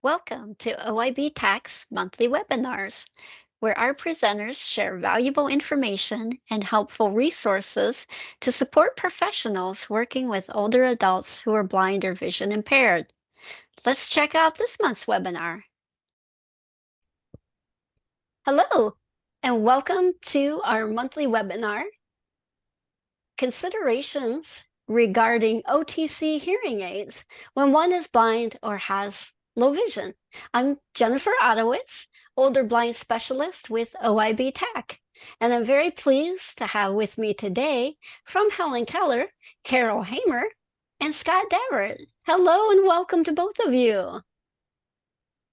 Welcome to OIB-TAC's monthly webinars, where our presenters share valuable information and helpful resources to support professionals working with older adults who are blind or vision impaired. Let's check out this month's webinar. Hello, and welcome to our monthly webinar, Considerations Regarding OTC Hearing Aids When One is Blind or Has Low Vision. I'm Jennifer Ottowitz, older blind specialist with OIB-TAC, and I'm very pleased to have with me today from Helen Keller, Carol Hamer, and Scott Davert. Hello and welcome to both of you.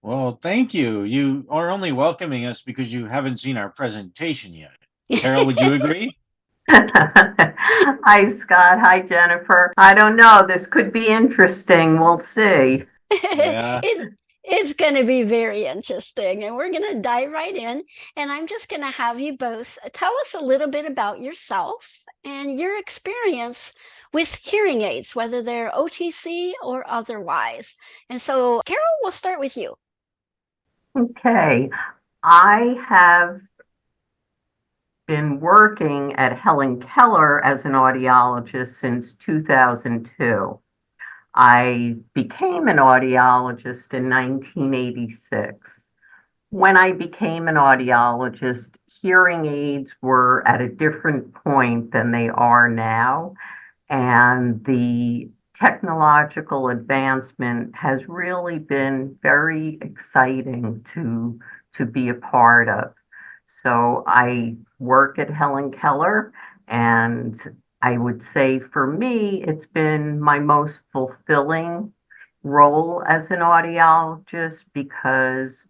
Well, thank you. You are only welcoming us because you haven't seen our presentation yet. Carol, would you agree? Hi, Scott. Hi, Jennifer. I don't know. This could be interesting. We'll see. Yeah. It's going to be very interesting, and we're going to dive right in. And I'm just going to have you both tell us a little bit about yourself and your experience with hearing aids, whether they're OTC or otherwise. And so, Carol, we'll start with you. Okay. I have been working at Helen Keller as an audiologist since 2002. I became an audiologist in 1986. When I became an audiologist, hearing aids were at a different point than they are now, and the technological advancement has really been very exciting to be a part of. So I work at Helen Keller, and I would say for me, it's been my most fulfilling role as an audiologist because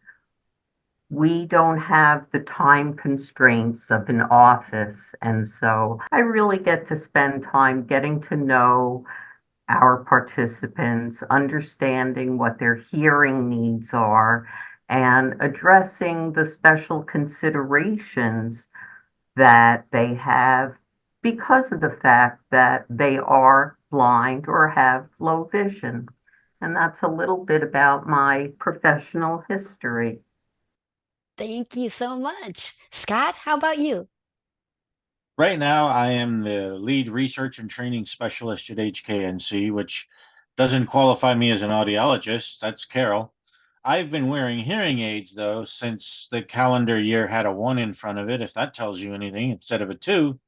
we don't have the time constraints of an office. And so I really get to spend time getting to know our participants, understanding what their hearing needs are, and addressing the special considerations that they have because of the fact that they are blind or have low vision. And that's a little bit about my professional history. Thank you so much. Scott, how about you? Right now, I am the lead research and training specialist at HKNC, which doesn't qualify me as an audiologist. That's Carol. I've been wearing hearing aids, though, since the calendar year had a 1 in front of it, if that tells you anything, instead of a 2.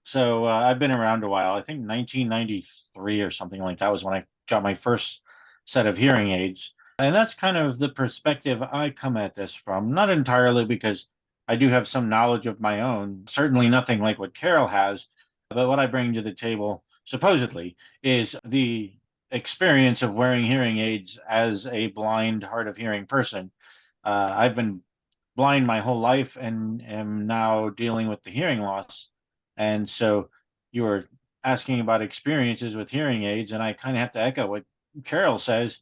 So I've been around a while. I think 1993 or something like that was when I got my first set of hearing aids. And that's kind of the perspective I come at this from. Not entirely because I do have some knowledge of my own, certainly nothing like what Carol has, but what I bring to the table, supposedly, is the experience of wearing hearing aids as a blind, hard of hearing person. I've been blind my whole life and am now dealing with the hearing loss. And so you were asking about experiences with hearing aids, and I kind of have to echo what Carol says.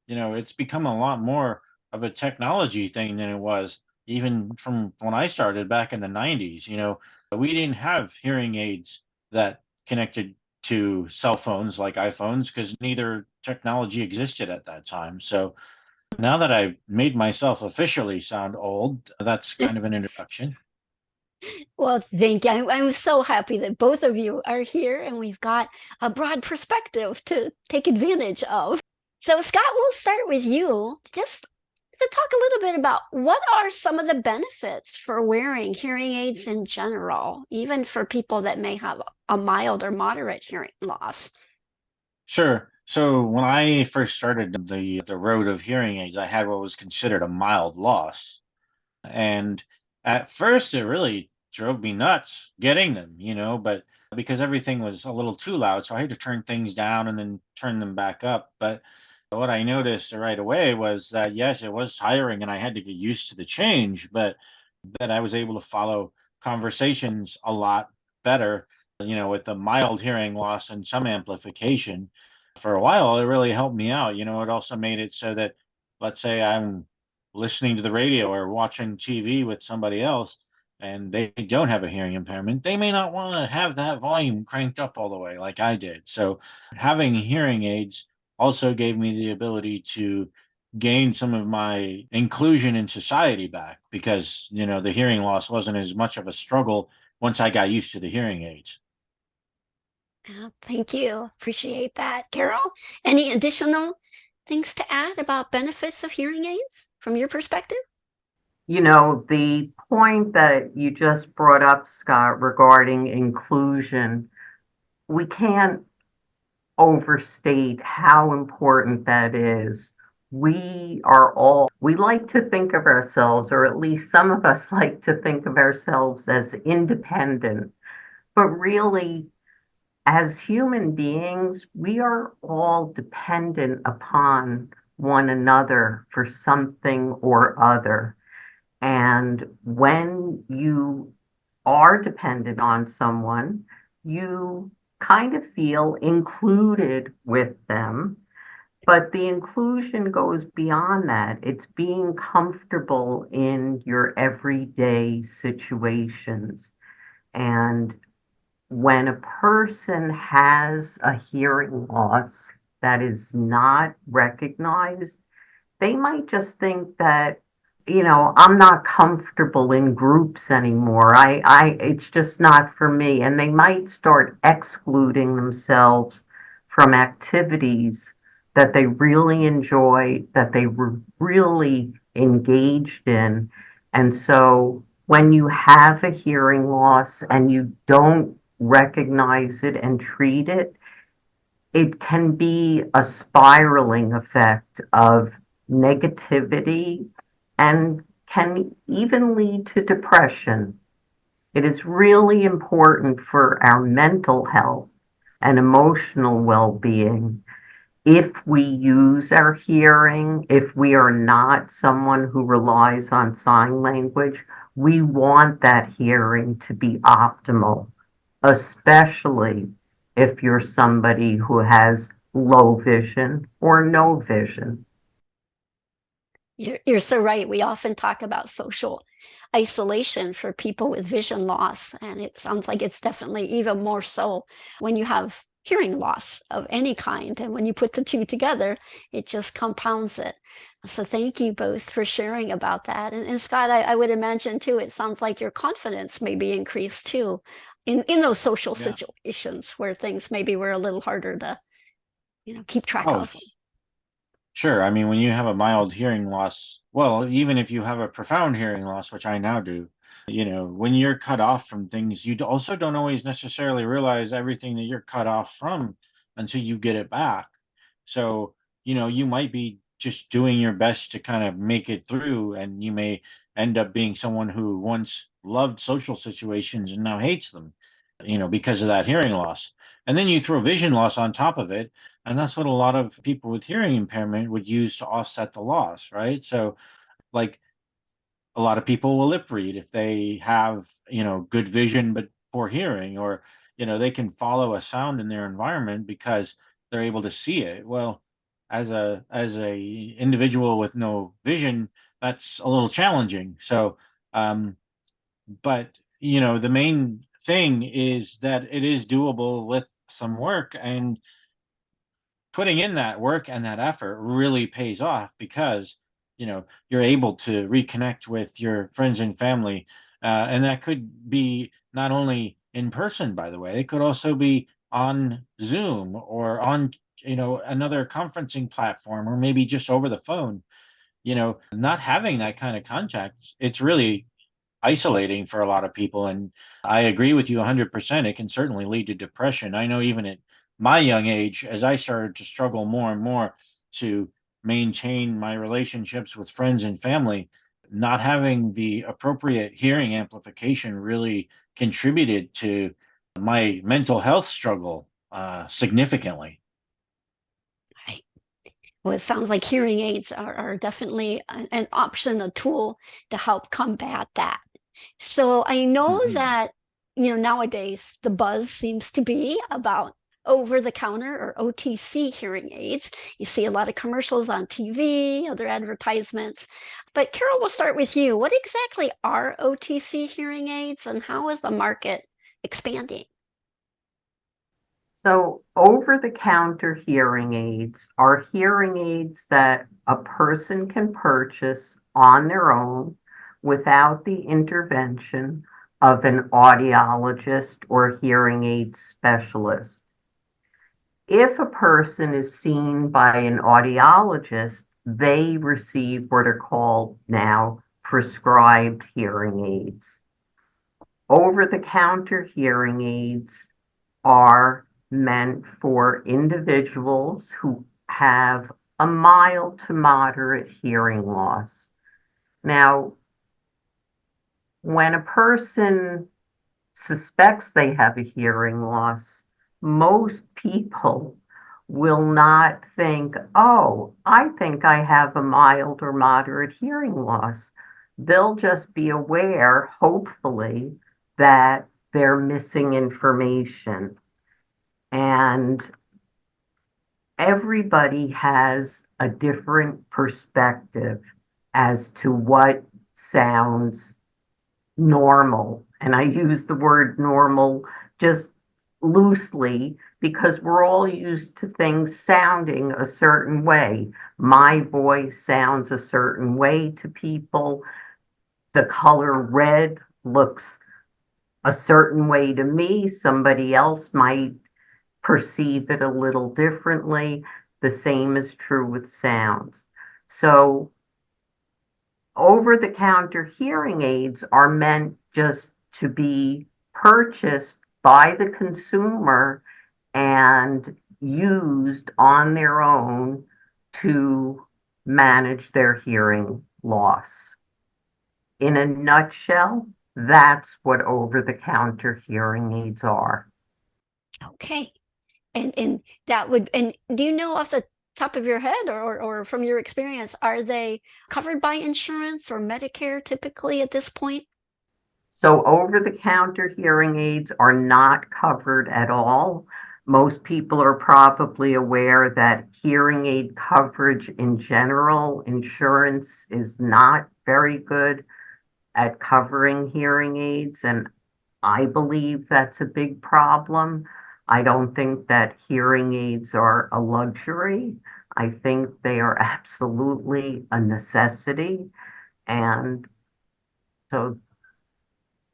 It's become a lot more of a technology thing than it was even from when I started back in the 90s. We didn't have hearing aids that connected to cell phones like iPhones because neither technology existed at that time. So now that I've made myself officially sound old, that's kind of an introduction. Well, thank you. I'm so happy that both of you are here and we've got a broad perspective to take advantage of. So, Scott, we'll start with you just to talk a little bit about what are some of the benefits for wearing hearing aids in general, even for people that may have a mild or moderate hearing loss. Sure. So when I first started the road of hearing aids, I had what was considered a mild loss. And at first, it really drove me nuts getting them, but because everything was a little too loud, so I had to turn things down and then turn them back up. But what I noticed right away was that, yes, it was tiring and I had to get used to the change, but that I was able to follow conversations a lot better, with the mild hearing loss and some amplification. For a while, it really helped me out. It also made it so that, let's say I'm listening to the radio or watching TV with somebody else and they don't have a hearing impairment, they may not want to have that volume cranked up all the way like I did. So having hearing aids also gave me the ability to gain some of my inclusion in society back because, the hearing loss wasn't as much of a struggle once I got used to the hearing aids. Thank you. Appreciate that. Carol, any additional things to add about benefits of hearing aids from your perspective? The point that you just brought up, Scott, regarding inclusion, we can't overstate how important that is. We like to think of ourselves, or at least some of us like to think of ourselves as independent, but really, as human beings, we are all dependent upon one another for something or other. And when you are dependent on someone, you kind of feel included with them. But the inclusion goes beyond that. It's being comfortable in your everyday situations. And when a person has a hearing loss that is not recognized, they might just think that, I'm not comfortable in groups anymore. It's just not for me. And they might start excluding themselves from activities that they really enjoy, that they were really engaged in. And so when you have a hearing loss and you don't recognize it and treat it, it can be a spiraling effect of negativity and can even lead to depression. It is really important for our mental health and emotional well-being. If we use our hearing, if we are not someone who relies on sign language, we want that hearing to be optimal, especially if you're somebody who has low vision or no vision. You're so right. We often talk about social isolation for people with vision loss, and it sounds like it's definitely even more so when you have hearing loss of any kind. And when you put the two together, it just compounds it. So thank you both for sharing about that. And Scott, I would imagine too, it sounds like your confidence may be increased too in those social Yeah. situations where things maybe were a little harder to, keep track Oh, of. sure. I mean, when you have a mild hearing loss, well, even if you have a profound hearing loss, which I now do, when you're cut off from things, you also don't always necessarily realize everything that you're cut off from until you get it back. So, you might be just doing your best to kind of make it through, and you may end up being someone who once loved social situations and now hates them, because of that hearing loss. And then you throw vision loss on top of it, and that's what a lot of people with hearing impairment would use to offset the loss, right? So, like, a lot of people will lip read if they have, good vision but poor hearing, or, they can follow a sound in their environment because they're able to see it. Well, as a individual with no vision, that's a little challenging. So, um, but the main thing is that it is doable with some work, and putting in that work and that effort really pays off because you're able to reconnect with your friends and family, and that could be not only in person, by the way. It could also be on Zoom or on another conferencing platform, or maybe just over the phone. Not having that kind of contact, it's really isolating for a lot of people. And I agree with you 100%. It can certainly lead to depression. I know even at my young age, as I started to struggle more and more to maintain my relationships with friends and family, not having the appropriate hearing amplification really contributed to my mental health struggle significantly. Right. Well, it sounds like hearing aids are definitely an option, a tool to help combat that. So I know Hmm. that, nowadays the buzz seems to be about over the counter or OTC hearing aids. You see a lot of commercials on TV, other advertisements. But Carol, we'll start with you. What exactly are OTC hearing aids and how is the market expanding? So over-the-counter hearing aids are hearing aids that a person can purchase on their own without the intervention of an audiologist or hearing aid specialist. If a person is seen by an audiologist, they receive what are called now prescribed hearing aids. Over-the-counter hearing aids are meant for individuals who have a mild to moderate hearing loss. Now, when a person suspects they have a hearing loss, most people will not think, oh, I think I have a mild or moderate hearing loss. They'll just be aware, hopefully, that they're missing information. And everybody has a different perspective as to what sounds normal. And I use the word normal just loosely because we're all used to things sounding a certain way. My voice sounds a certain way to people. The color red looks a certain way to me. Somebody else might perceive it a little differently. The same is true with sounds. So over-the-counter hearing aids are meant just to be purchased by the consumer and used on their own to manage their hearing loss. In a nutshell, that's what over-the-counter hearing aids are. Okay. And that would, and do you know off the top of your head or from your experience, are they covered by insurance or Medicare typically at this point? So over-the-counter hearing aids are not covered at all. Most people are probably aware that hearing aid coverage in general, insurance is not very good at covering hearing aids, and I believe that's a big problem. I don't think that hearing aids are a luxury. I think they are absolutely a necessity. And so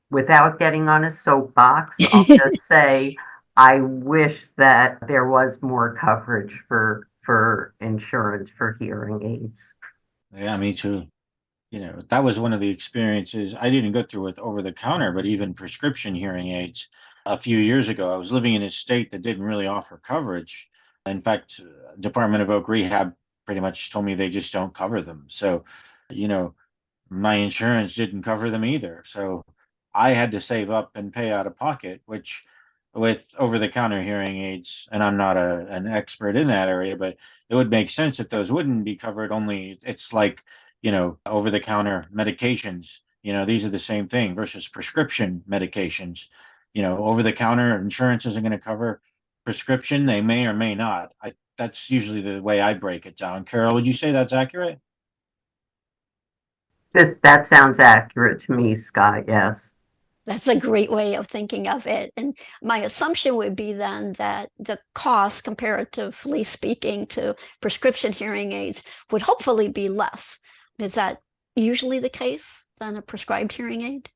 without getting on a soapbox, I'll just say I wish that there was more coverage for insurance for hearing aids. Yeah, me too. That was one of the experiences I didn't go through with over the counter, but even prescription hearing aids. A few years ago, I was living in a state that didn't really offer coverage. In fact, Department of Oak Rehab pretty much told me they just don't cover them. So, you know, my insurance didn't cover them either. So I had to save up and pay out of pocket, which with over the counter hearing aids, and I'm not an expert in that area, but it would make sense that those wouldn't be covered. Only it's like, over the counter medications, these are the same thing versus prescription medications. Over the counter insurance isn't going to cover prescription. They may or may not. That's usually the way I break it down. Carol, would you say that's accurate? That sounds accurate to me, Scott, yes. That's a great way of thinking of it. And my assumption would be then that the cost, comparatively speaking, to prescription hearing aids would hopefully be less. Is that usually the case than a prescribed hearing aid?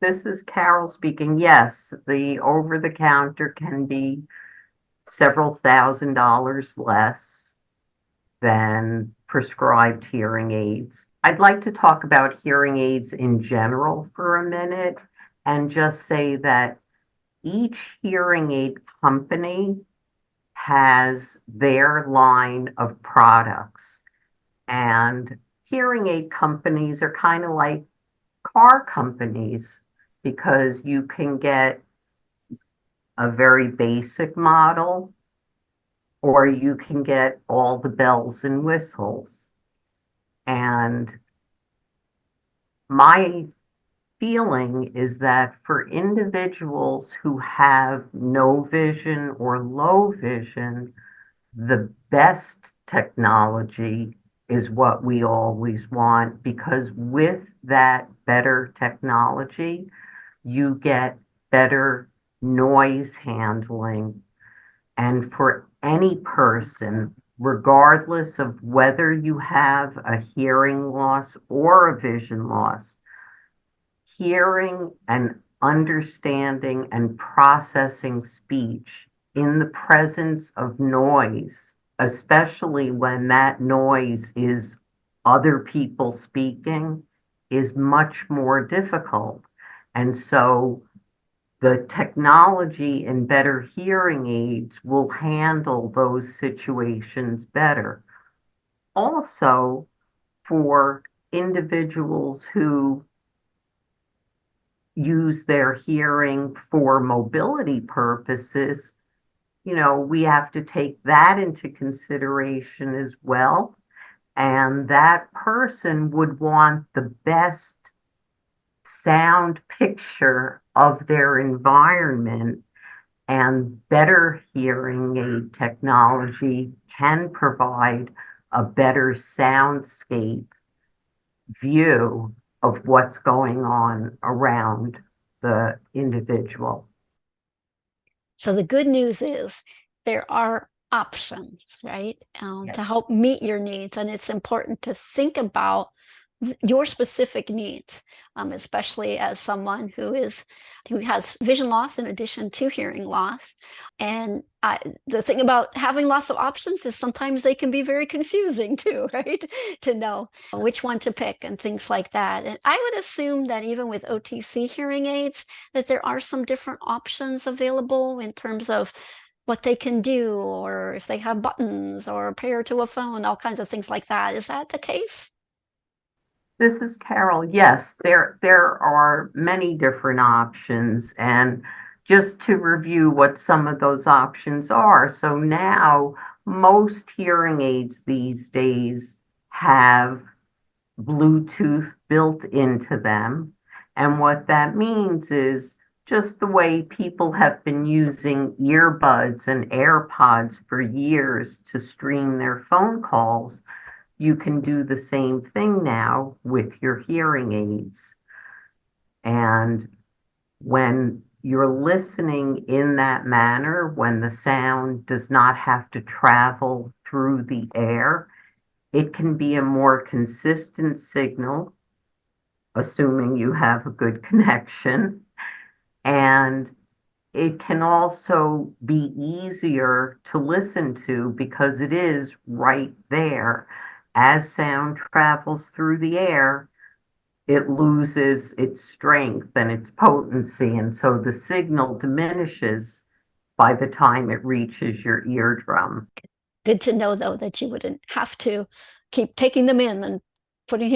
This is Carol speaking. Yes, the over-the-counter can be several $1,000s less than prescribed hearing aids. I'd like to talk about hearing aids in general for a minute and just say that each hearing aid company has their line of products. And hearing aid companies are kind of like car companies because you can get a very basic model or you can get all the bells and whistles. And my feeling is that for individuals who have no vision or low vision, the best technology is what we always want because with that better technology, you get better noise handling. And for any person, regardless of whether you have a hearing loss or a vision loss, hearing and understanding and processing speech in the presence of noise, especially when that noise is other people speaking, is much more difficult. And so the technology in better hearing aids will handle those situations better. Also, for individuals who use their hearing for mobility purposes, we have to take that into consideration as well. And that person would want the best sound picture of their environment, and better hearing aid technology can provide a better soundscape view of what's going on around the individual. So the good news is there are options, right, Yes. to help meet your needs. And it's important to think about your specific needs, especially as someone who has vision loss in addition to hearing loss. And the thing about having lots of options is sometimes they can be very confusing too, right? To know which one to pick and things like that. And I would assume that even with OTC hearing aids, that there are some different options available in terms of what they can do, or if they have buttons or pair to a phone, all kinds of things like that. Is that the case? This is Carol. Yes, there are many different options, and just to review what some of those options are. So now most hearing aids these days have Bluetooth built into them. And what that means is just the way people have been using earbuds and AirPods for years to stream their phone calls, you can do the same thing now with your hearing aids. And when you're listening in that manner, when the sound does not have to travel through the air, it can be a more consistent signal, assuming you have a good connection. And it can also be easier to listen to because it is right there. As sound travels through the air, it loses its strength and its potency, and so the signal diminishes by the time it reaches your eardrum. Good to know, though, that you wouldn't have to keep taking them in and putting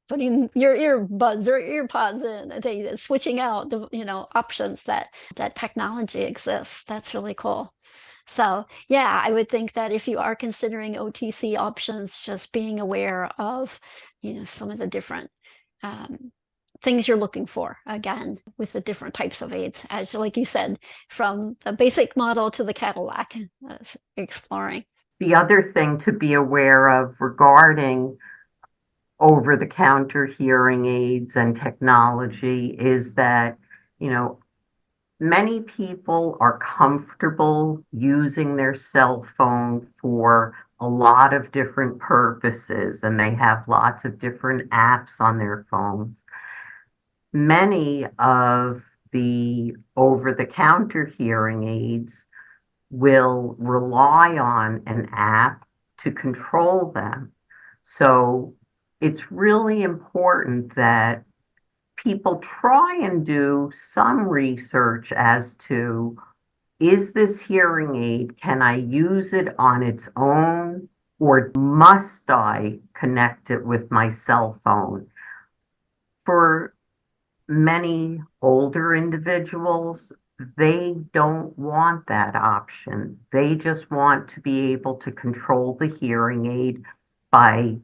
putting your earbuds or earpods in, and switching out the options that technology exists. That's really cool. So yeah, I would think that if you are considering OTC options, just being aware of some of the different things you're looking for, again, with the different types of aids, as like you said, from the basic model to the Cadillac, exploring. The other thing to be aware of regarding over-the-counter hearing aids and technology is that, many people are comfortable using their cell phone for a lot of different purposes, and they have lots of different apps on their phones. Many of the over-the-counter hearing aids will rely on an app to control them. So it's really important that people try and do some research as to, is this hearing aid, can I use it on its own, or must I connect it with my cell phone? For many older individuals, they don't want that option. They just want to be able to control the hearing aid by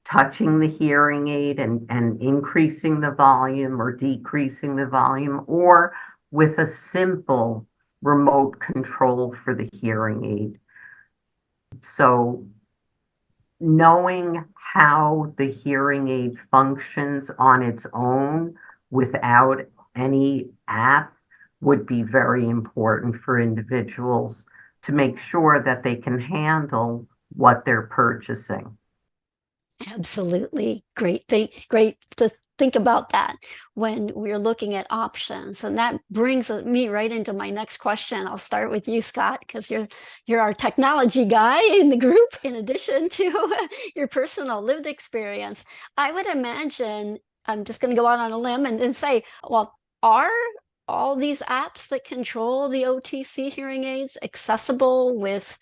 touching the hearing aid and increasing the volume or decreasing the volume, or with a simple remote control for the hearing aid. So knowing how the hearing aid functions on its own without any app would be very important for individuals to make sure that they can handle what they're purchasing. Absolutely. Great to think about that when we're looking at options. And that brings me right into my next question. I'll start with you, Scott, because you're our technology guy in the group, in addition to your personal lived experience. I would imagine, I'm just going to go out on a limb and say, well, are all these apps that control the OTC hearing aids accessible with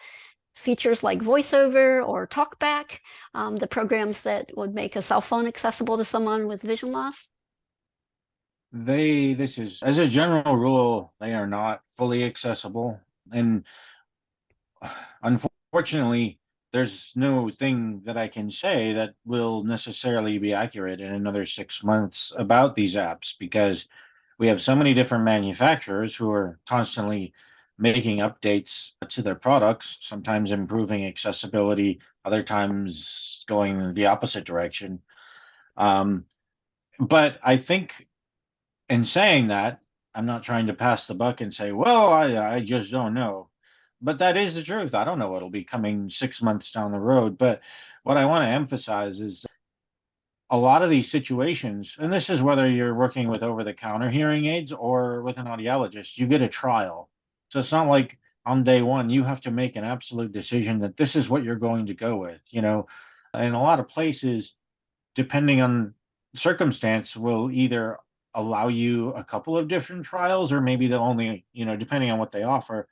features like voiceover or talkback, the programs that would make a cell phone accessible to someone with vision loss? This is, as a general rule, they are not fully accessible. And unfortunately, there's no thing that I can say that will necessarily be accurate in another 6 months about these apps, because we have so many different manufacturers who are constantly making updates to their products, sometimes improving accessibility, other times going the opposite direction. Um, but I think in saying that, I'm not trying to pass the buck and say, well, I just don't know. But that is the truth. I don't know what'll be coming 6 months down the road. But what I want to emphasize is a lot of these situations, and this is whether you're working with over-the-counter hearing aids or with an audiologist, you get a trial. So it's not like on day one you have to make an absolute decision that this is what you're going to go with. In a lot of places, depending on circumstance, will either allow you a couple of different trials, or maybe they'll only, depending on what they offer,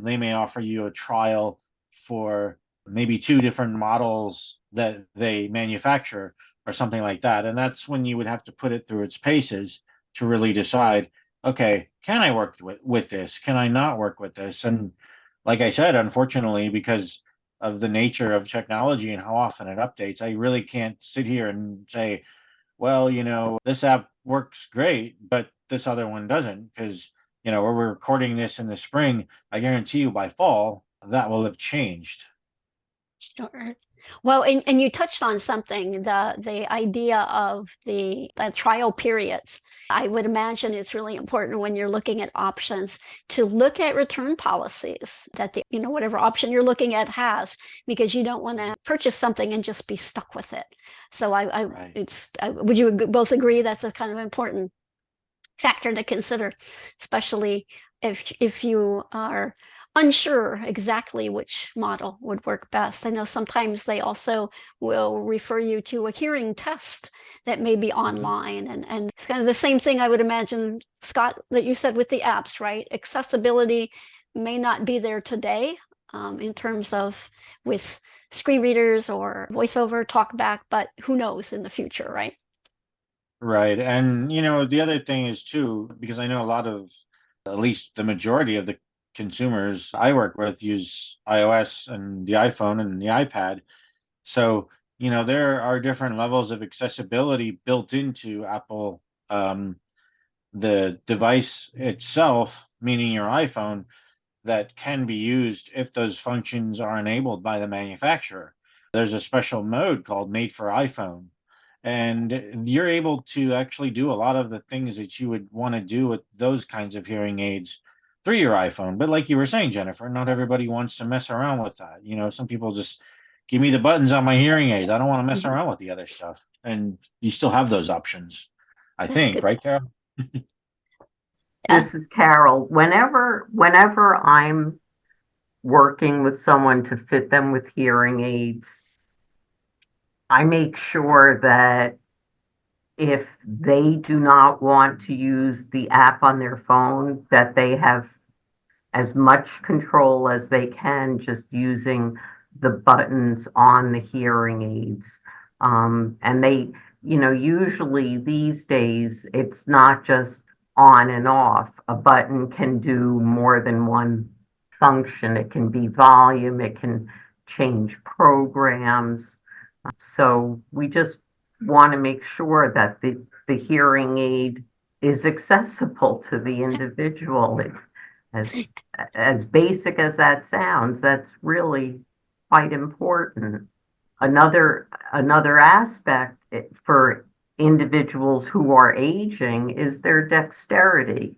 they may offer you a trial for maybe two different models that they manufacture or something like that. And that's when you would have to put it through its paces to really decide, okay, can I work with this? Can I not work with this? And like I said, unfortunately, because of the nature of technology and how often it updates, I really can't sit here and say, well, this app works great, but this other one doesn't, because, we're recording this in the spring. I guarantee you by fall, that will have changed. Sure. Well, and you touched on something, the idea of the trial periods. I would imagine it's really important when you're looking at options to look at return policies that whatever option you're looking at has, because you don't want to purchase something and just be stuck with it. So Right. would you both agree that's a kind of important factor to consider, especially if you are unsure exactly which model would work best. I know sometimes they also will refer you to a hearing test that may be online, and it's kind of the same thing, I would imagine, Scott, that you said with the apps, right? Accessibility may not be there today, in terms of with screen readers or voiceover talkback, but who knows in the future, right? Right. And, the other thing is too, because I know a lot of, at least the majority of the consumers I work with use iOS and the iPhone and the iPad. So, there are different levels of accessibility built into Apple, the device itself, meaning your iPhone, that can be used if those functions are enabled by the manufacturer. There's a special mode called Made for iPhone, and you're able to actually do a lot of the things that you would want to do with those kinds of hearing aids through your iPhone. But like you were saying, Jennifer, not everybody wants to mess around with that. Some people just give me the buttons on my hearing aids. I don't want to mess Mhm. around with the other stuff. And you still have those options, I That's think, good. right, Carol? Yeah. This is Carol. Whenever I'm working with someone to fit them with hearing aids, I make sure that if they do not want to use the app on their phone, that they have as much control as they can just using the buttons on the hearing aids. And usually these days, it's not just on and off. A button can do more than one function. It can be volume, it can change programs. So we just want to make sure that the hearing aid is accessible to the individual. As as basic as that sounds, that's really quite important. Another aspect for individuals who are aging is their dexterity.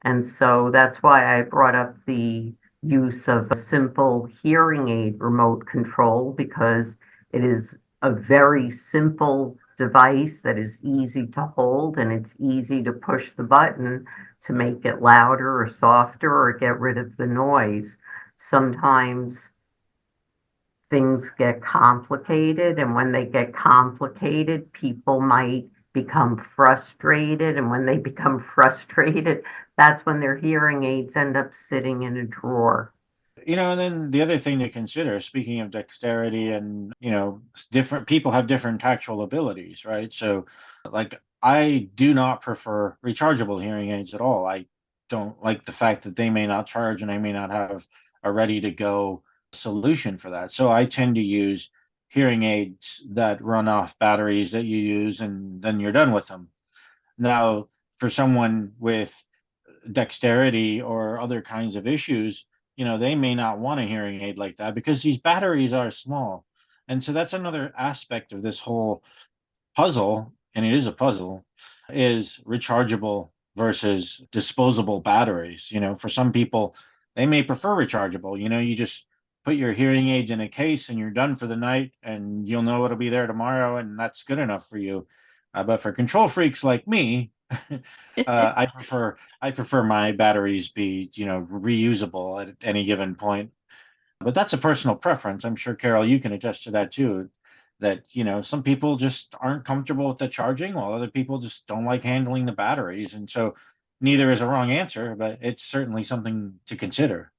And so that's why I brought up the use of a simple hearing aid remote control, because it is a very simple device that is easy to hold, and it's easy to push the button to make it louder or softer or get rid of the noise. Sometimes things get complicated, and when they get complicated, people might become frustrated, and when they become frustrated, that's when their hearing aids end up sitting in a drawer. And then the other thing to consider, speaking of dexterity and, different people have different tactual abilities, right? So, like, I do not prefer rechargeable hearing aids at all. I don't like the fact that they may not charge and I may not have a ready to go solution for that. So I tend to use hearing aids that run off batteries that you use and then you're done with them. Now, for someone with dexterity or other kinds of issues, they may not want a hearing aid like that because these batteries are small. And so that's another aspect of this whole puzzle, and it is a puzzle, is rechargeable versus disposable batteries. For some people, they may prefer rechargeable. You just put your hearing aids in a case and you're done for the night, and you'll know it'll be there tomorrow, and that's good enough for you. But for control freaks like me, I prefer my batteries be reusable at any given point. But that's a personal preference. I'm sure, Carol, you can attest to that too. That, some people just aren't comfortable with the charging, while other people just don't like handling the batteries. And so neither is a wrong answer, but it's certainly something to consider.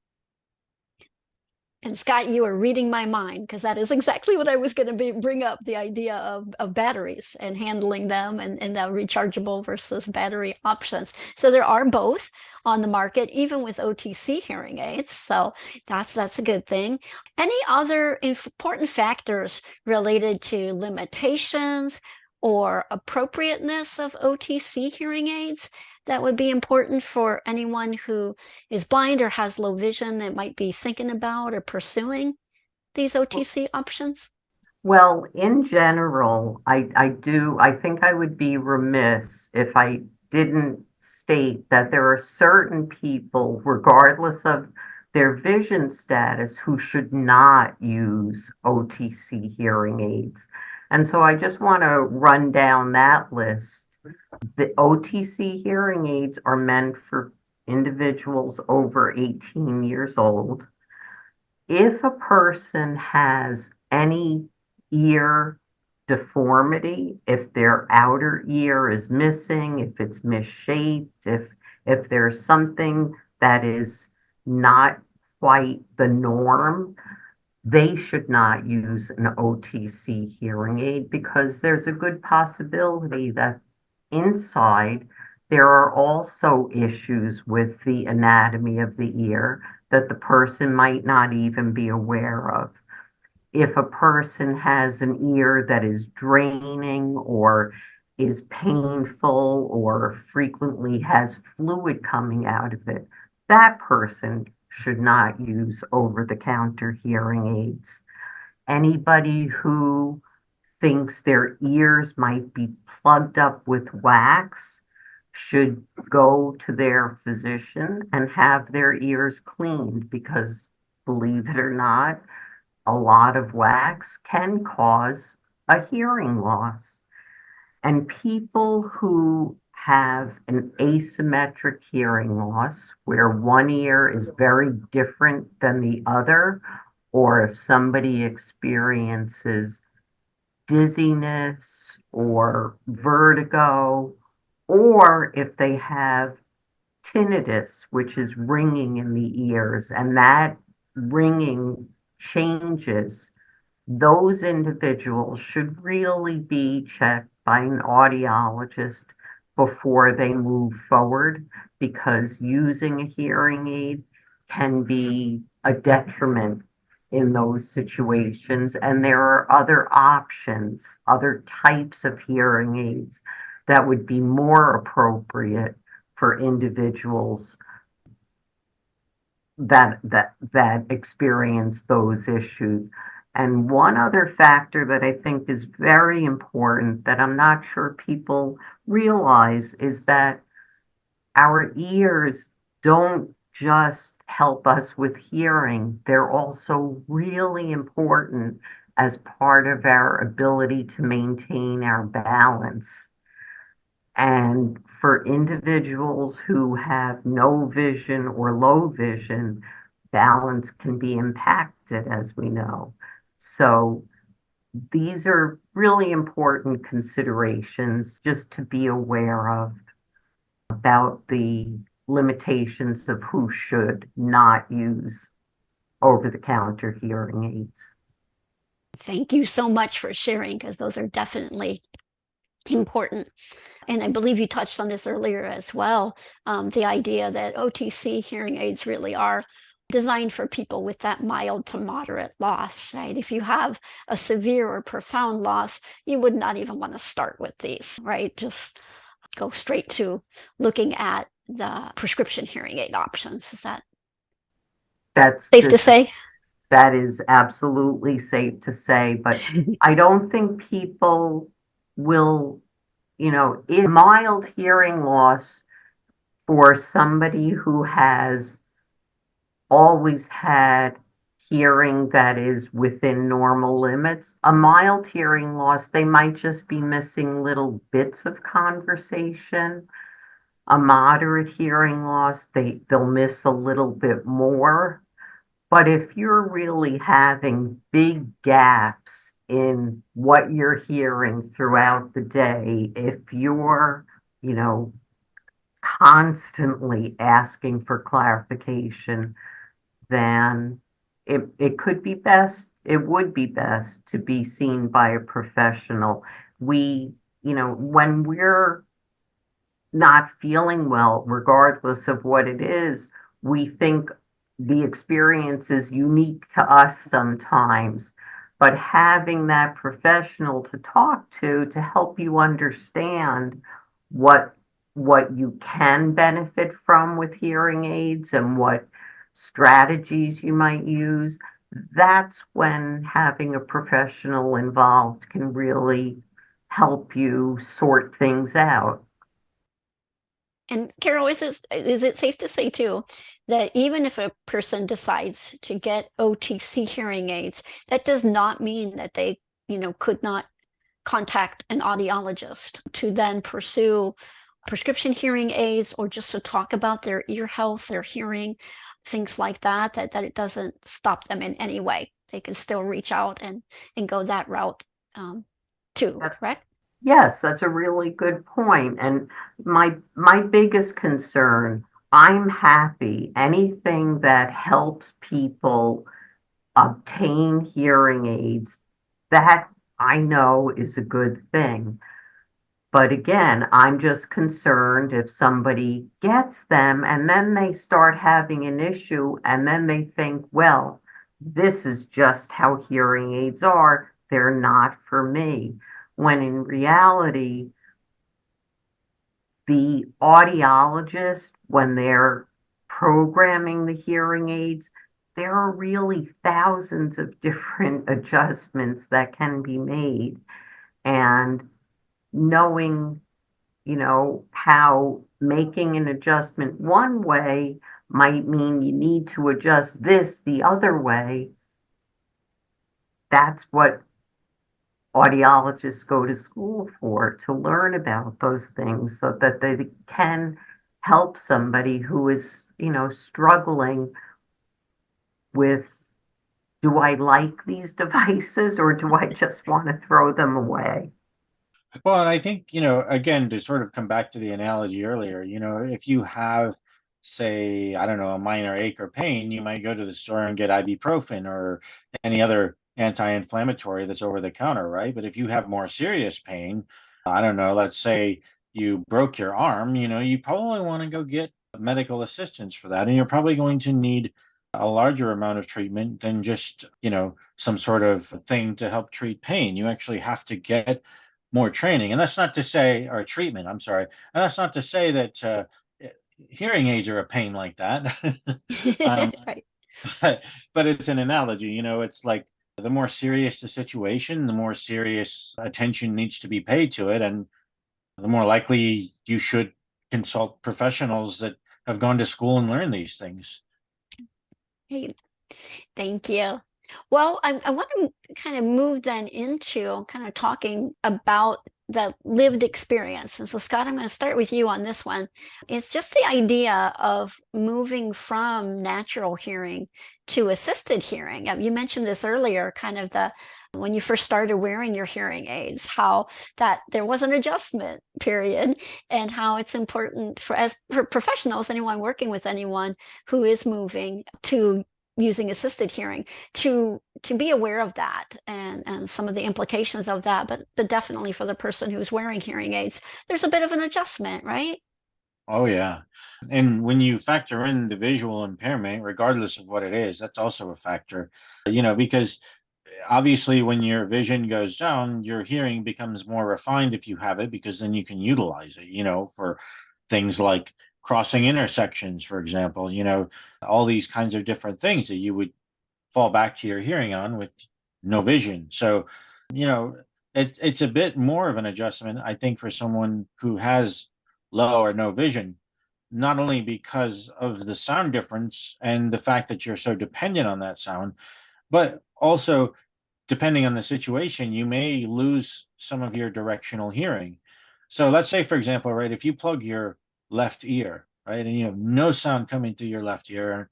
And Scott, you are reading my mind, because that is exactly what I was going to bring up, the idea of batteries and handling them, and the rechargeable versus battery options. So there are both on the market, even with OTC hearing aids. So that's a good thing. Any other important factors related to limitations or appropriateness of OTC hearing aids that would be important for anyone who is blind or has low vision that might be thinking about or pursuing these OTC options? Well, in general, I think I would be remiss if I didn't state that there are certain people, regardless of their vision status, who should not use OTC hearing aids. And so I just want to run down that list. The OTC hearing aids are meant for individuals over 18 years old. If a person has any ear deformity, if their outer ear is missing, if it's misshaped, if there's something that is not quite the norm, they should not use an OTC hearing aid, because there's a good possibility that inside there are also issues with the anatomy of the ear that the person might not even be aware of. If a person has an ear that is draining or is painful or frequently has fluid coming out of it, that person should not use over-the-counter hearing aids. Anybody who thinks their ears might be plugged up with wax should go to their physician and have their ears cleaned, because believe it or not, a lot of wax can cause a hearing loss. And people who have an asymmetric hearing loss, where one ear is very different than the other, or if somebody experiences dizziness or vertigo, or if they have tinnitus, which is ringing in the ears, and that ringing changes, those individuals should really be checked by an audiologist before they move forward, because using a hearing aid can be a detriment in those situations. And there are other options, other types of hearing aids that would be more appropriate for individuals that experience those issues. And one other factor that I think is very important that I'm not sure people realize is that our ears don't just help us with hearing, they're also really important as part of our ability to maintain our balance. And for individuals who have no vision or low vision, balance can be impacted, as we know. So these are really important considerations just to be aware of about the limitations of who should not use over-the-counter hearing aids. Thank you so much for sharing, because those are definitely important. And I believe you touched on this earlier as well, the idea that OTC hearing aids really are designed for people with that mild to moderate loss, right? If you have a severe or profound loss, you would not even want to start with these, right? Just go straight to looking at the prescription hearing aid options. Is that safe to say? That is absolutely safe to say, but I don't think people will, in mild hearing loss for somebody who has always had hearing that is within normal limits, a mild hearing loss, they might just be missing little bits of conversation. A moderate hearing loss, they'll miss a little bit more. But if you're really having big gaps in what you're hearing throughout the day, if you're, you know, constantly asking for clarification, then it could be best, it would be best to be seen by a professional. When we're not feeling well, regardless of what it is, we think the experience is unique to us sometimes. But having that professional to talk to help you understand what what you can benefit from with hearing aids and what strategies you might use, that's when having a professional involved can really help you sort things out. And Carol, is it safe to say too that even if a person decides to get OTC hearing aids, that does not mean that they, could not contact an audiologist to then pursue prescription hearing aids, or just to talk about their ear health, their hearing, things like that, that it doesn't stop them in any way. They can still reach out and go that route, too, correct? Yes, that's a really good point. And my biggest concern, I'm happy anything that helps people obtain hearing aids, that I know is a good thing. But again, I'm just concerned if somebody gets them and then they start having an issue and then they think, well, this is just how hearing aids are. They're not for me. When in reality, the audiologist, when they're programming the hearing aids, there are really thousands of different adjustments that can be made. And knowing, how making an adjustment one way might mean you need to adjust this the other way, that's what audiologists go to school for, to learn about those things so that they can help somebody who is, struggling with, do I like these devices or do I just want to throw them away? Well, and I think, again, to sort of come back to the analogy earlier, if you have, say, I don't know, a minor ache or pain, you might go to the store and get ibuprofen or any other anti-inflammatory that's over the counter, right? But if you have more serious pain, I don't know, let's say you broke your arm, you probably want to go get medical assistance for that. And you're probably going to need a larger amount of treatment than just, some sort of thing to help treat pain. You actually have to get more training. And that's not to say, or treatment, I'm sorry. And that's not to say that hearing aids are a pain like that. um, Right. but it's an analogy. It's like the more serious the situation, the more serious attention needs to be paid to it. And the more likely you should consult professionals that have gone to school and learned these things. Hey, thank you. Well, I want to kind of move then into kind of talking about the lived experience. And so, Scott, I'm going to start with you on this one. It's just the idea of moving from natural hearing to assisted hearing. You mentioned this earlier, kind of the when you first started wearing your hearing aids, how that there was an adjustment period, and how it's important for professionals, anyone working with anyone who is moving to using assisted hearing, to be aware of that and some of the implications of that, but definitely for the person who's wearing hearing aids, there's a bit of an adjustment, right? Oh yeah. And when you factor in the visual impairment, regardless of what it is, that's also a factor, because obviously when your vision goes down, your hearing becomes more refined if you have it, because then you can utilize it, for things like crossing intersections, for example, all these kinds of different things that you would fall back to your hearing on with no vision. So, you know, it's a bit more of an adjustment, I think, for someone who has low or no vision, not only because of the sound difference and the fact that you're so dependent on that sound, but also depending on the situation, you may lose some of your directional hearing. So let's say, for example, right, if you plug your left ear, right, and you have no sound coming through your left ear,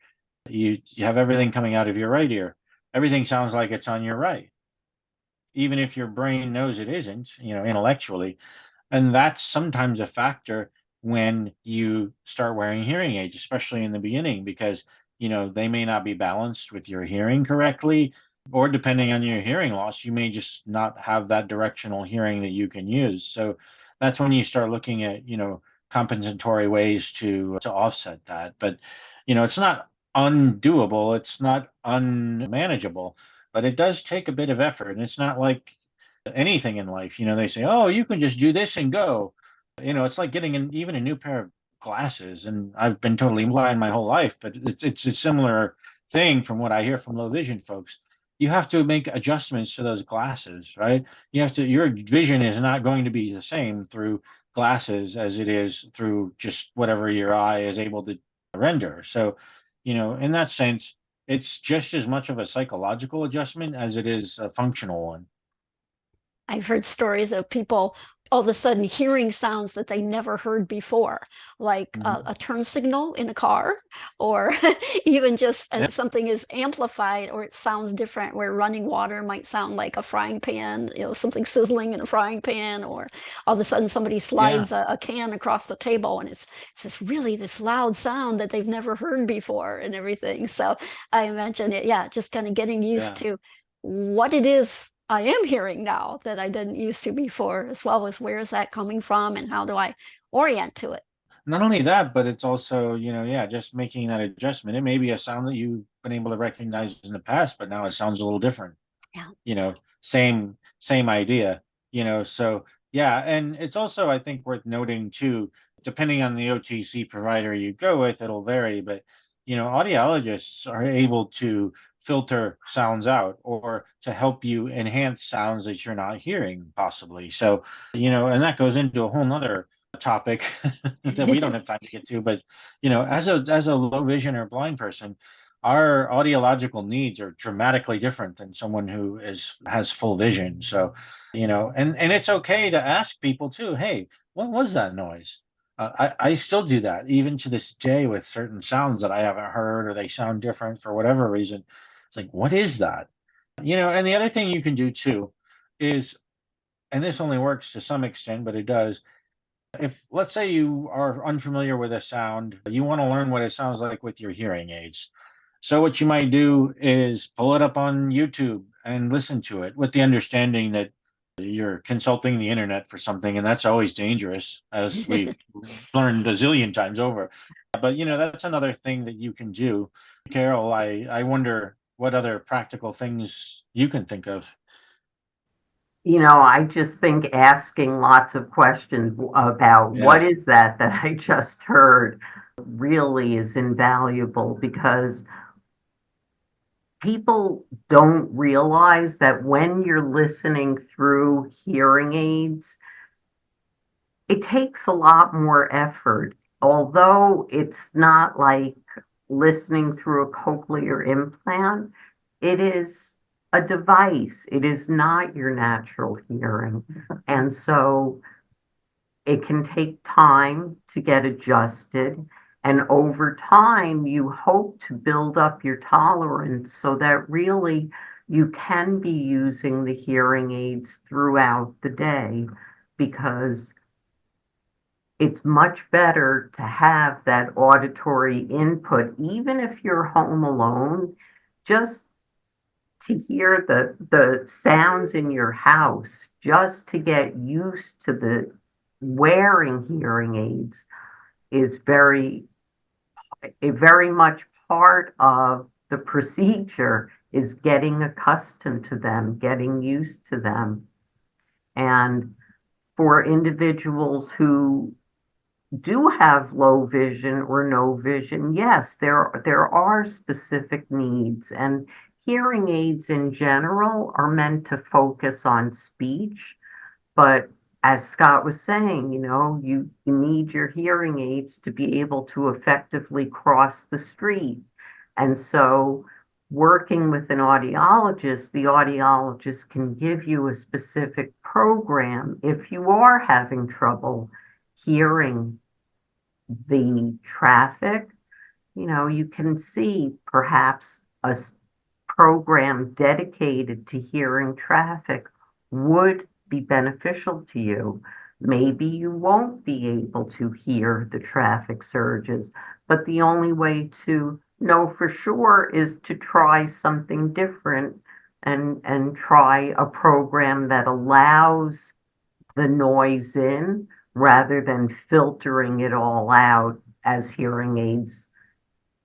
you have everything coming out of your right ear. Everything sounds like it's on your right, even if your brain knows it isn't, intellectually. And that's sometimes a factor when you start wearing hearing aids, especially in the beginning, because, they may not be balanced with your hearing correctly, or depending on your hearing loss, you may just not have that directional hearing that you can use. So that's when you start looking at, compensatory ways to offset that. But, it's not undoable, it's not unmanageable, but it does take a bit of effort. And it's not like anything in life. They say, oh, you can just do this and go. It's like getting even a new pair of glasses. And I've been totally blind my whole life, but it's a similar thing from what I hear from low vision folks. You have to make adjustments to those glasses, right? Your vision is not going to be the same through glasses as it is through just whatever your eye is able to render. So, in that sense, it's just as much of a psychological adjustment as it is a functional one. I've heard stories of people all of a sudden hearing sounds that they never heard before, like a turn signal in a car, or even just Yep. something is amplified or it sounds different, where running water might sound like a frying pan, something sizzling in a frying pan, or all of a sudden somebody Yeah. slides a can across the table and it's this really this loud sound that they've never heard before and everything. So I imagine it, yeah, just kind of getting used Yeah. to what it is I am hearing now that I didn't used to before, as well as where is that coming from and how do I orient to it? Not only that, but it's also, yeah, just making that adjustment. It may be a sound that you've been able to recognize in the past, but now it sounds a little different. Yeah. Same idea, so yeah. And it's also, I think, worth noting too, depending on the OTC provider you go with, it'll vary, but audiologists are able to filter sounds out or to help you enhance sounds that you're not hearing possibly. So, and that goes into a whole nother topic that we don't have time to get to, but as a low vision or blind person, our audiological needs are dramatically different than someone who has full vision. So, and it's okay to ask people too, hey, what was that noise? I still do that even to this day with certain sounds that I haven't heard or they sound different for whatever reason. It's like, what is that? And the other thing you can do too is, and this only works to some extent, but it does. If, let's say, you are unfamiliar with a sound, you want to learn what it sounds like with your hearing aids. So what you might do is pull it up on YouTube and listen to it with the understanding that you're consulting the internet for something, and that's always dangerous, as we've learned a zillion times over. But that's another thing that you can do. Carol, I wonder what other practical things you can think of. I just think asking lots of questions about what Yes. is that I just heard really is invaluable, because people don't realize that when you're listening through hearing aids, it takes a lot more effort, although it's not like listening through a cochlear implant. It is a device. It is not your natural hearing. And so it can take time to get adjusted. And over time, you hope to build up your tolerance so that really you can be using the hearing aids throughout the day, because it's much better to have that auditory input, even if you're home alone, just to hear the sounds in your house, just to get used to the wearing hearing aids is very much part of the procedure, is getting accustomed to them, getting used to them. And for individuals who do have low vision or no vision, yes, there are specific needs, and hearing aids in general are meant to focus on speech. But as Scott was saying, you need your hearing aids to be able to effectively cross the street. And so working with an audiologist, the audiologist can give you a specific program if you are having trouble hearing the traffic. You can see perhaps a program dedicated to hearing traffic would be beneficial to you. Maybe you won't be able to hear the traffic surges, but the only way to know for sure is to try something different, and try a program that allows the noise in rather than filtering it all out, as hearing aids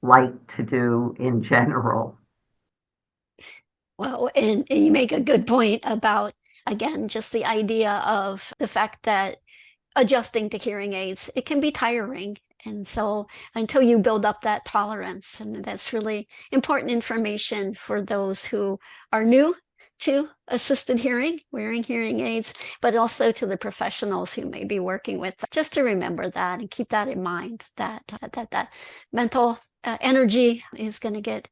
like to do in general. Well, and you make a good point about, again, just the idea of the fact that adjusting to hearing aids, it can be tiring. And so until you build up that tolerance, and that's really important information for those who are new to assisted hearing, wearing hearing aids, but also to the professionals who may be working with them. Just to remember that and keep that in mind, that that mental energy is going to get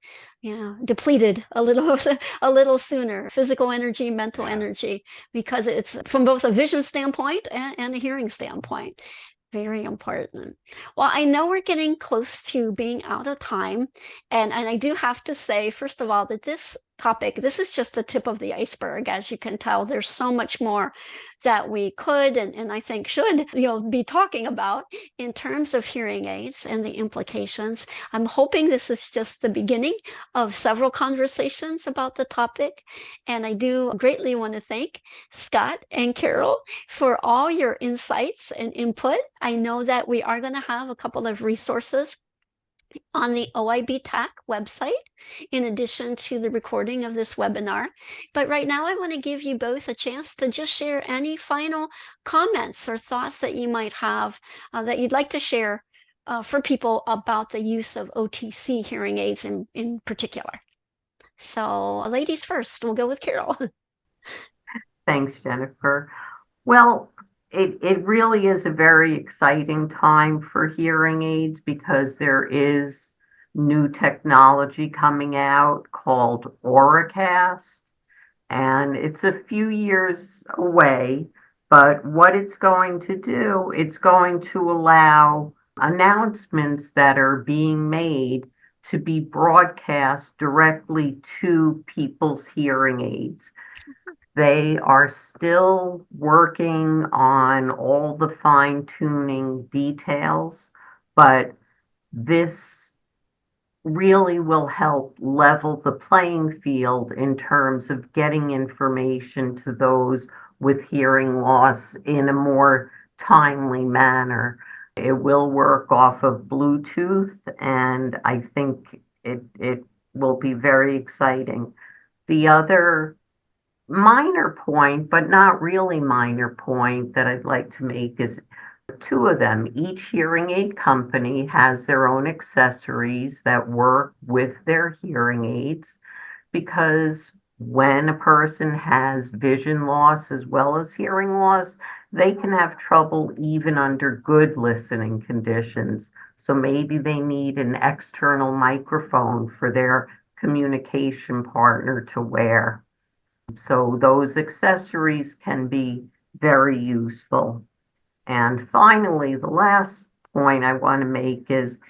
depleted a little sooner, physical energy, mental energy, because it's from both a vision standpoint and a hearing standpoint. Very important. Well, I know we're getting close to being out of time, and I do have to say, first of all, that this topic, this is just the tip of the iceberg. As you can tell, there's so much more that we could and I think should be talking about in terms of hearing aids and the implications. I'm hoping this is just the beginning of several conversations about the topic, and I do greatly want to thank Scott and Carol for all your insights and input. I know that we are going to have a couple of resources on the OIB-TAC website, in addition to the recording of this webinar. But right now, I want to give you both a chance to just share any final comments or thoughts that you might have that you'd like to share for people about the use of OTC hearing aids in particular. So ladies first, we'll go with Carol. Thanks, Jennifer. Well, it really is a very exciting time for hearing aids, because there is new technology coming out called Auracast, and it's a few years away. But what it's going to do, it's going to allow announcements that are being made to be broadcast directly to people's hearing aids. They are still working on all the fine-tuning details, but this really will help level the playing field in terms of getting information to those with hearing loss in a more timely manner. It will work off of Bluetooth, and I think it will be very exciting. The other minor point, but not really minor point, that I'd like to make is two of them. Each hearing aid company has their own accessories that work with their hearing aids, because When a person has vision loss as well as hearing loss, they can have trouble even under good listening conditions. So maybe they need an external microphone for their communication partner to wear. So those accessories can be very useful. And finally, the last point I want to make is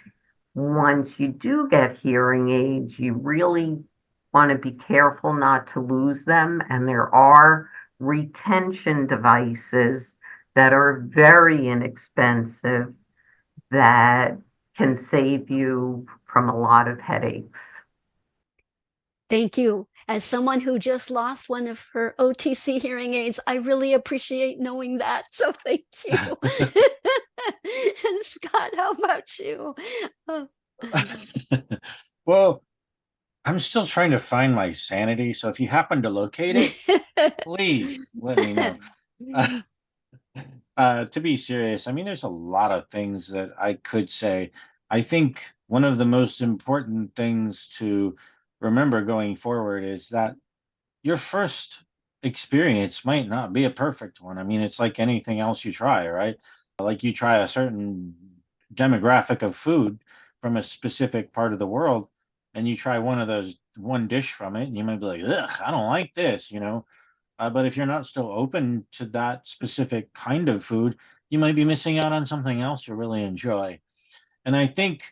once you do get hearing aids, you really want to be careful not to lose them. And there are retention devices that are very inexpensive that can save you from a lot of headaches. Thank you. As someone who just lost one of her OTC hearing aids, I really appreciate knowing that. So thank you. And Scott, how about you? Oh. Well, I'm still trying to find my sanity. So if you happen to locate it, please let me know. To be serious, I mean, there's a lot of things that I could say. I think one of the most important things to remember going forward is that your first experience might not be a perfect one. I mean, it's like anything else you try, right? Like you try a certain demographic of food from a specific part of the world, and you try one dish from it, and you might be like, ugh, I don't like this, you know. But if you're not still open to that specific kind of food, you might be missing out on something else you really enjoy. And I think,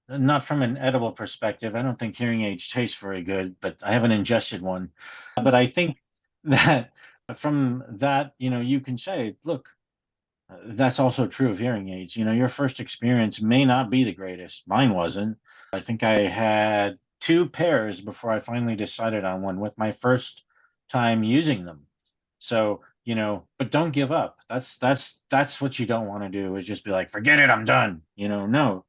not from an edible perspective, I don't think hearing aids taste very good, but I haven't ingested one. But I think that from that, you know, you can say, look, that's also true of hearing aids. You know, your first experience may not be the greatest. Mine wasn't. I think I had two pairs before I finally decided on one with my first time using them. So, you know, but don't give up. That's what you don't want to do is just be like, forget it, I'm done. You know, no,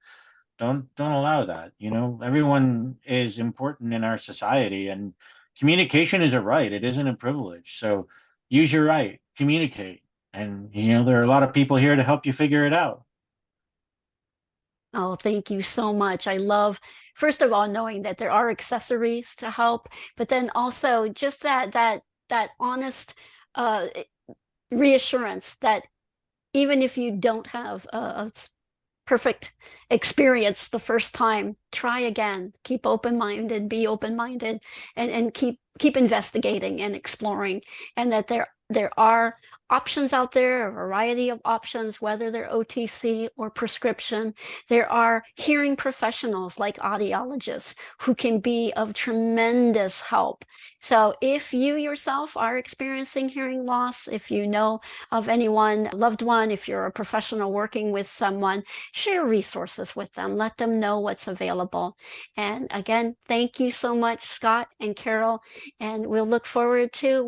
don't allow that. You know, everyone is important in our society, and communication is a right. It isn't a privilege. So use your right, communicate. And you know, there are a lot of people here to help you figure it out. Oh, thank you so much. I love, first of all, knowing that there are accessories to help, but then also just that honest uh, reassurance that even if you don't have a perfect experience the first time, try again. Keep open-minded, be open-minded, and keep investigating and exploring, and that there are options out there, a variety of options, whether they're OTC or prescription. There are hearing professionals like audiologists who can be of tremendous help. So if you yourself are experiencing hearing loss, if you know of anyone, loved one, if you're a professional working with someone, share resources with them. Let them know what's available. And again, thank you so much, Scott and Carol. And we'll look forward to